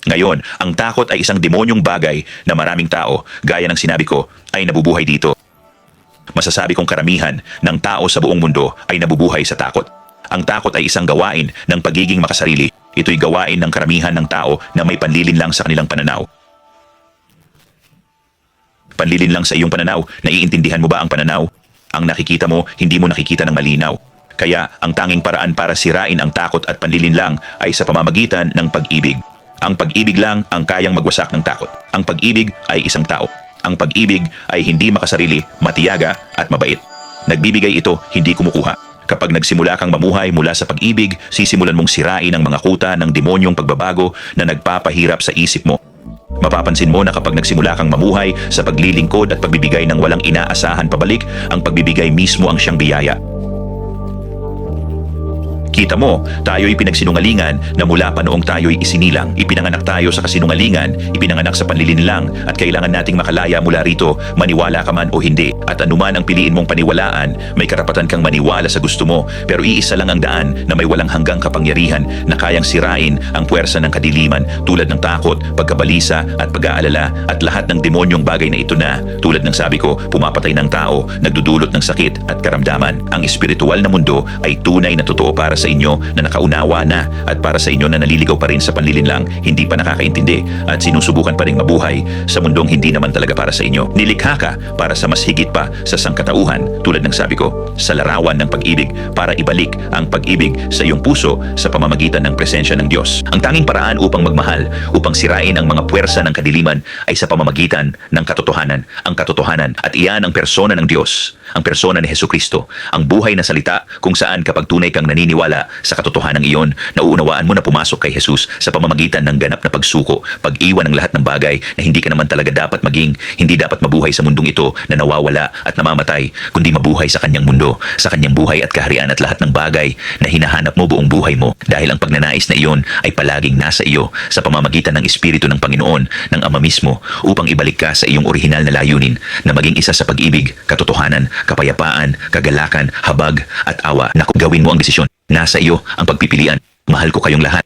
Ngayon, ang takot ay isang demonyong bagay na maraming tao, gaya ng sinabi ko, ay nabubuhay dito. Masasabi kong karamihan ng tao sa buong mundo ay nabubuhay sa takot. Ang takot ay isang gawain ng pagiging makasarili. Ito'y gawain ng karamihan ng tao na may panlilin lang sa kanilang pananaw. Panlilin lang sa iyong pananaw, naiintindihan mo ba ang pananaw? Ang nakikita mo, hindi mo nakikita ng malinaw. Kaya ang tanging paraan para sirain ang takot at panlilin lang ay sa pamamagitan ng pag-ibig. Ang pag-ibig lang ang kayang magwasak ng takot. Ang pag-ibig ay isang tao. Ang pag-ibig ay hindi makasarili, matiyaga at mabait. Nagbibigay ito, hindi kumukuha. Kapag nagsimula kang mamuhay mula sa pag-ibig, sisimulan mong sirain ang mga kuta ng demonyong pagbabago na nagpapahirap sa isip mo. Mapapansin mo na kapag nagsimula kang mamuhay sa paglilingkod at pagbibigay ng walang inaasahan pabalik, ang pagbibigay mismo ang siyang biyaya. Kita mo, tayo'y pinagsinungalingan na mula pa noong tayo'y isinilang. Ipinanganak tayo sa kasinungalingan, ipinanganak sa panlilin lang, at kailangan nating makalaya mula rito, maniwala ka man o hindi. At anuman ang piliin mong paniwalaan, may karapatan kang maniwala sa gusto mo, pero iisa lang ang daan na may walang hanggang kapangyarihan na kayang sirain ang puwersa ng kadiliman tulad ng takot, pagkabalisa at pag-aalala at lahat ng demonyong bagay na ito na, tulad ng sabi ko, pumapatay ng tao, nagdudulot ng sakit at karamdaman. Ang espiritual na mundo ay tunay na totoo para sa inyo na nakaunawa na at para sa inyo na naliligaw pa rin sa panlilin lang, hindi pa nakakaintindi at sinusubukan pa rin mabuhay sa mundong hindi naman talaga para sa inyo. Nilikha ka para sa mas higit pa sa sangkatauhan tulad ng sabi ko, sa larawan ng pag-ibig para ibalik ang pag-ibig sa iyong puso sa pamamagitan ng presensya ng Diyos. Ang tanging paraan upang magmahal, upang sirain ang mga puwersa ng kadiliman ay sa pamamagitan ng katotohanan. Ang katotohanan at iyan ang persona ng Diyos, ang persona ni Hesukristo, ang buhay na salita kung saan kapag tunay kang naniniwala sa katotohanan ng iyon, nauunawaan mo na pumasok kay Jesus sa pamamagitan ng ganap na pagsuko, pag-iwan ng lahat ng bagay na hindi ka naman talaga dapat maging, hindi dapat mabuhay sa mundong ito na nawawala at namamatay, kundi mabuhay sa kanyang mundo, sa kanyang buhay at kaharian at lahat ng bagay na hinahanap mo buong buhay mo dahil ang pagnanais na iyon ay palaging nasa iyo sa pamamagitan ng Espiritu ng Panginoon, ng Ama mismo, upang ibalik ka sa iyong orihinal na layunin na maging isa sa pag-ibig, katotohanan, kapayapaan, kagalakan, habag at awa. Naku, gawin mo ang desisyon. Nasa iyo ang pagpipilian. Mahal ko kayong lahat.